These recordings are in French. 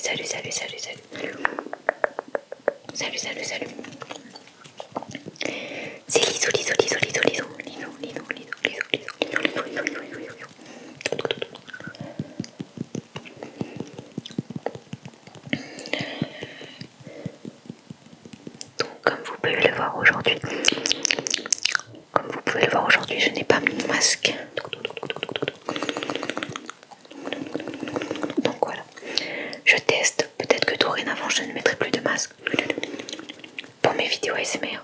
salut. C'est Lisou. Donc, comme vous pouvez le voir aujourd'hui, je n'ai pas mon masque. Donc voilà, je teste. Peut-être que dorénavant, je ne mettrai plus de masque pour mes vidéos ASMR.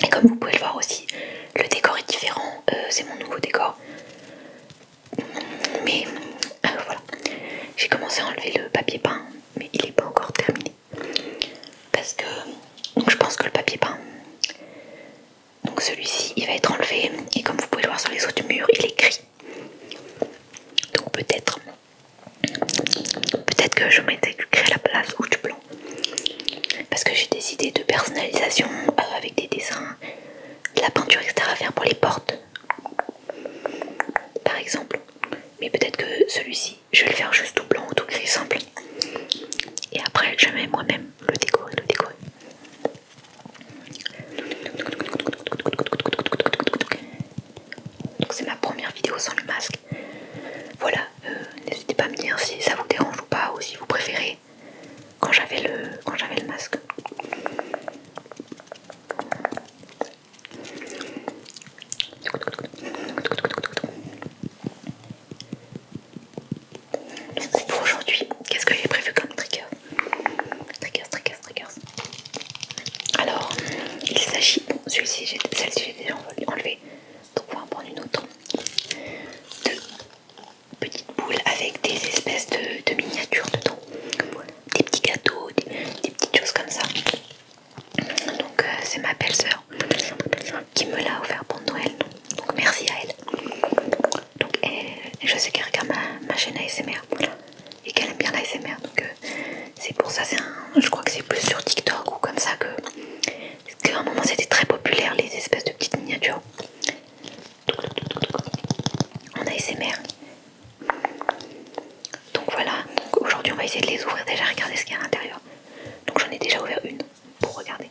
Et comme vous pouvez le voir aussi, le décor est différent. C'est mon nouveau décor. Mais voilà, j'ai commencé à enlever le papier peint, mais il n'est pas encore terminé. Parce que donc je pense que le papier peint, donc celui-ci, il va être enlevé. Et comme vous pouvez le voir sur les autres murs, il est gris. Donc peut-être que je mettrai du gris à la place ou du blanc. Parce que j'ai des idées de personnalisation avec des dessins, de la peinture etc. à faire pour les portes, par exemple. Mais peut-être que celui-ci, je vais le faire juste tout blanc ou tout gris simple. Et après, je vais moi-même le décorer. Donc c'est ma première vidéo sans le masque. Voilà, n'hésitez pas à me dire si ça vous dérange ou pas, ou si vous préférez quand j'avais le masque. Donc pour aujourd'hui, qu'est-ce que j'ai prévu comme trigger? Alors, il s'agit, celle-ci j'ai déjà enlevé, donc on va en prendre une autre. De petites boules avec des espèces de miniatures dedans, des petits gâteaux, des petites choses comme ça. Donc c'est ma belle-sœur qui me l'a offert pour Noël, donc merci à elle. Donc je sais qu'elle regarde ma chaîne ASMR et qu'elle aime bien l'ASMR, donc c'est pour ça. Je crois que c'est plus sur TikTok ou comme ça qu'à un moment c'était très populaire, les espèces de petites miniatures en ASMR. Donc voilà, donc aujourd'hui on va essayer de les ouvrir, déjà regarder ce qu'il y a à l'intérieur. Donc j'en ai déjà ouvert une pour regarder,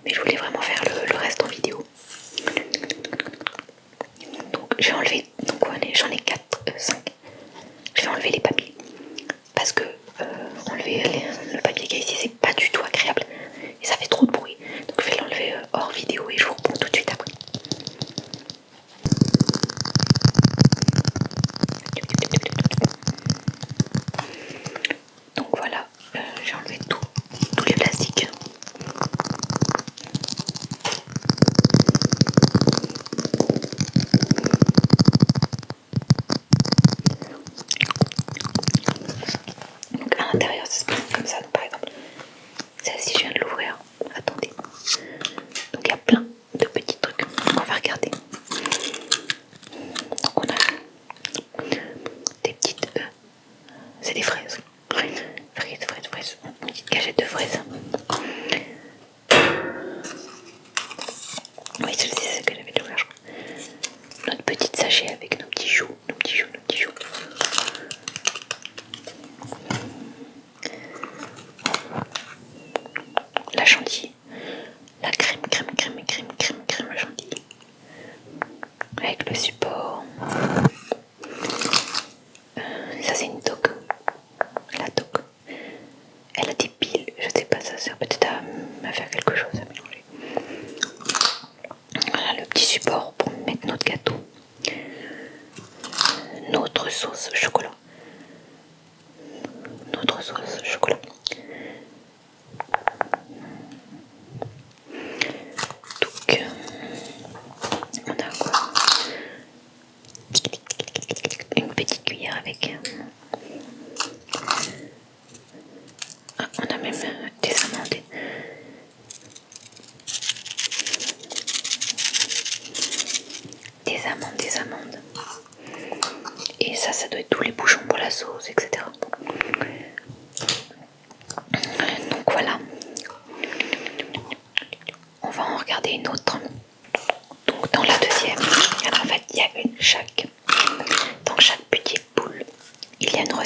mais je voulais vraiment faire le reste en vidéo. Donc j'ai enlevé, j'en ai 4, 5. Je vais enlever les papiers parce que enlever le papier qu'il y a ici c'est pas du tout agréable et ça fait trop de bruit. Donc je vais l'enlever hors vidéo et je vous reprends tout de suite après. Donc voilà, j'ai enlevé tous les plastiques. Donc à l'intérieur ça se passe comme ça. Donc, par exemple, celle-ci je viens de l'ouvrir. Attendez. Donc il y a plein de petits trucs. On va regarder. Donc on a des petites... c'est des fraises. Fraises. Une petite cachette de fraises. Oui, celle-ci c'est celle que j'avais déjà ouvert, je crois. Notre petite sachet avec nos petits choux. La chantilly. La crème chantilly. Avec le support. Ça c'est une toque. La toque. Elle a des piles, je sais pas, ça sert peut-être à faire quelque chose, à mélanger. Voilà le petit support pour mettre notre gâteau. Notre sauce chocolat. Donc on a quoi? Une petite cuillère avec... Ah, on a même des amandes. Des amandes. Et ça doit être tous les bouchons pour la sauce, etc. Donc voilà. On va en regarder une autre. Donc dans la deuxième, en fait il y a dans chaque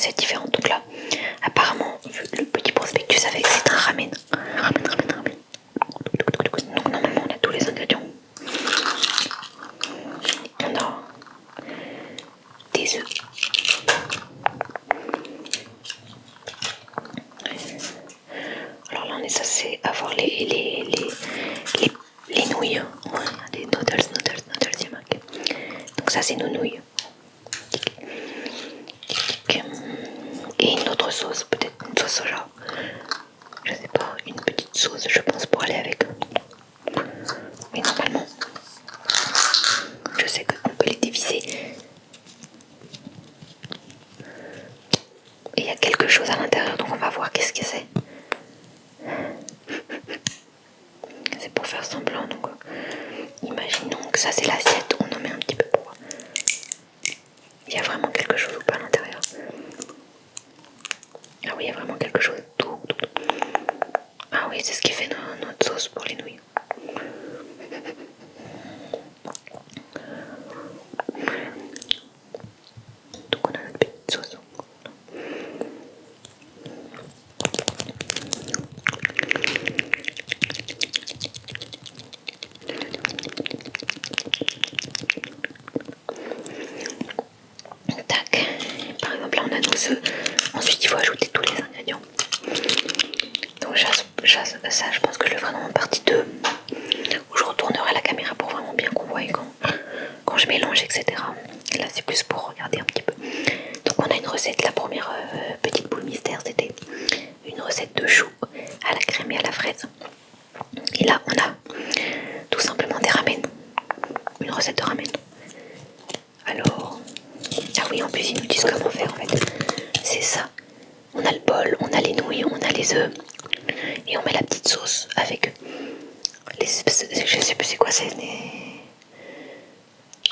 recettes différentes. Donc là, apparemment, le petit prospectus avec, c'est un ramen. Donc normalement, on a tous les ingrédients. On a des œufs. Alors là, on est censé avoir les nouilles. Des noodles, c'est marqué. Donc ça, c'est nos nouilles. Et une autre sauce, peut-être une sauce soja. Je sais pas, une petite sauce, je pense, pour aller avec. Mais normalement, je sais qu'on peut les dévisser. Et il y a quelque chose à l'intérieur, donc on va voir qu'est-ce que c'est. C'est pour faire semblant, donc imaginons que ça c'est l'assiette, on en met un petit peu pour. Il y a vraiment quelque chose ou pas à l'intérieur? Ah oui, il y a vraiment quelque chose. Ah oui, c'est ce qui fait notre sauce pour les nouilles. Donc on a notre petite sauce. Tac. Par exemple là on a nos œufs. Ensuite il faut ajouter tous les ingrédients. Donc ça je pense que je le ferai dans partie 2 où je retournerai la caméra pour vraiment bien qu'on voit quand je mélange, etc. Là c'est plus pour regarder un petit peu. Donc on a une recette, la première petite boule mystère c'était une recette de choux à la crème et à la fraise. Et là on a tout simplement des ramen, une recette de ramen. Alors, ah oui, en plus ils nous disent comment faire en fait. C'est ça. On a le bol, on a les nouilles, on a les œufs et on met la petite sauce avec les, je sais plus c'est quoi, c'est des...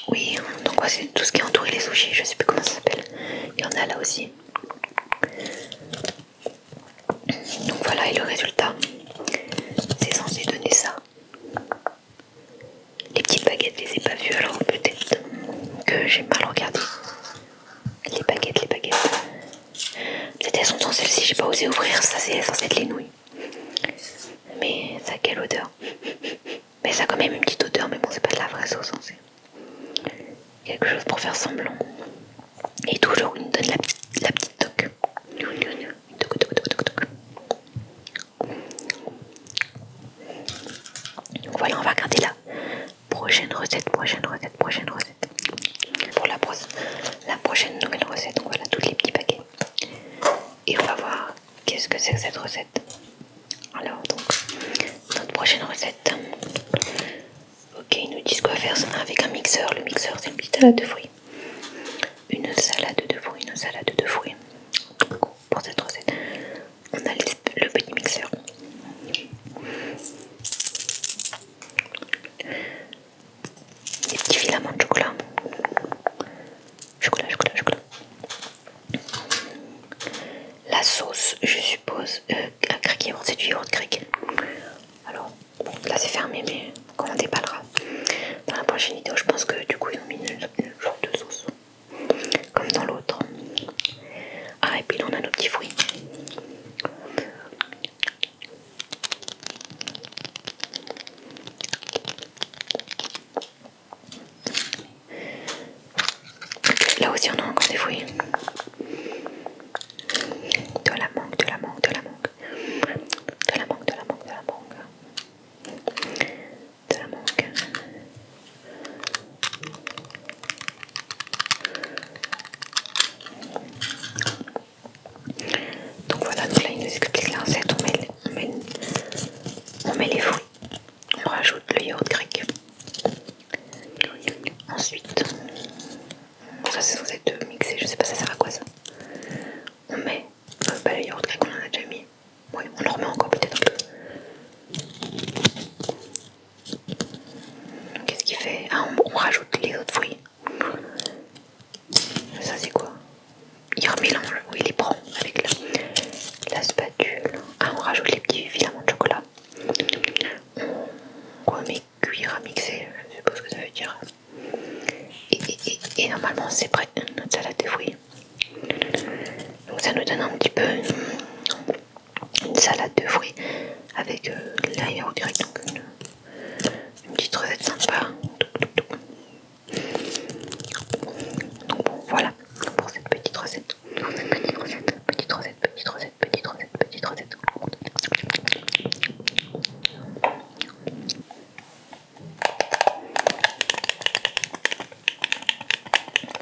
Oui, donc ouais, c'est tout ce qui est entouré les sushis, je sais plus comment ça s'appelle. Il y en a là aussi. Donc voilà, et le résultat, c'est censé donner ça. Les petites baguettes, je les ai pas vues, alors peut-être que j'ai mal regardé. Les baguettes. Peut-être elles sont dans celle-ci, j'ai pas osé ouvrir, ça c'est censé être les nouilles. Mais ça a quelle odeur? Mais ça a quand même une petite odeur, mais bon, c'est pas de la vraie sauce, hein, c'est quelque chose pour faire semblant. Et toujours, il nous donne la petite toque. Donc voilà, on va regarder la prochaine recette. Pour la prochaine nouvelle recette, donc voilà, tous les petits paquets. Et on va voir qu'est-ce que c'est que cette recette. Alors, donc, notre prochaine recette. Ok, ils nous disent quoi faire avec un mixeur. Le mixeur, c'est une petite salade de fruits. Une salade de fruits. Donc, pour cette recette, on a le petit mixeur. Des petits filaments de chocolat. Chocolat. La sauce, je suppose, à craquer, c'est du yaourt grec. Alors, bon, là c'est fermé, mais quand on déballera dans la prochaine vidéo, je pense que du coup ils ont mis une genre de sauce, comme dans l'autre. Ah, et puis là on a nos petits fruits. Là aussi on a encore des fruits. De la mangue. Donc voilà, donc là il nous explique la recette, on met les fruits, on rajoute le yaourt grec. Ensuite, ça c'est censé être mixé, je sais pas ça sert à quoi ça. On met le yaourt grec, on en a déjà mis. Oui, on en remet encore peut-être un peu. Qu'est-ce qu'il fait? Ah, on rajoute les autres fruits. Ça c'est quoi? Il remélange, oui, il les prend avec la spatule. Ah, on rajoute les petits filaments de chocolat. On remet cuire à mixer, je sais pas ce que ça veut dire. Et normalement c'est prêt, notre salade de fruits. ça nous donne un petit peu une salade de fruits avec de la yaourt direct, donc une petite recette sympa. Donc bon, voilà pour cette petite recette. Petite recette.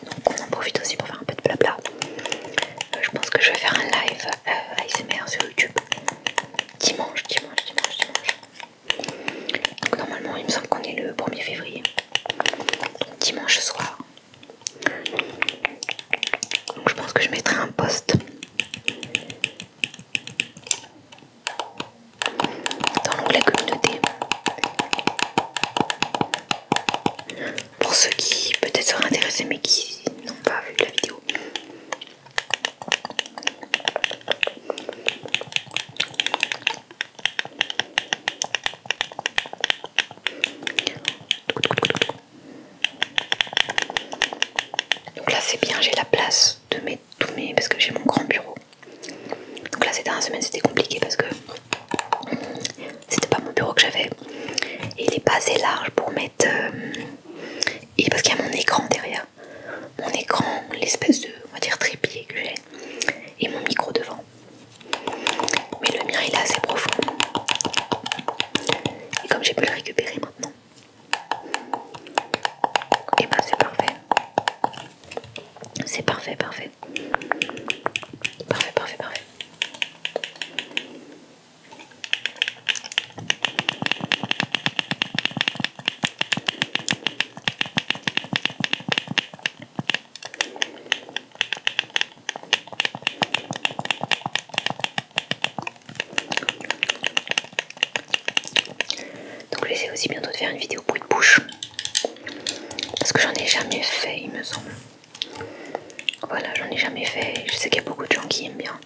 Donc on en profite aussi pour faire un peu de blabla. Je pense que je vais faire un live ASMR sur YouTube dimanche. Donc normalement il me semble qu'on est le 1er février. Dimanche soir. Donc je pense que je mettrai un post dans l'onglet communauté pour ceux qui peut-être seraient intéressés mais qui n'ont pas vu la vidéo. Donc là c'est bien, j'ai la place de mettre tous mes... parce que j'ai mon grand bureau. Donc là ces dernières semaines c'était compliqué parce que c'était pas mon bureau que j'avais et il est pas assez large pour mettre... et parce qu'il y a mon écran derrière. Mon écran, l'espèce de, on va dire, trépied que j'ai et mon micro devant. Mais le mien il est assez profond. Et comme j'ai pu le récupérer maintenant, et ben c'est parfait. C'est parfait. Donc j'essaie aussi bientôt de faire une vidéo bruit de bouche. Parce que j'en ai jamais fait, il me semble. Voilà, j'en ai jamais fait. Je sais qu'il y a beaucoup de gens qui aiment bien.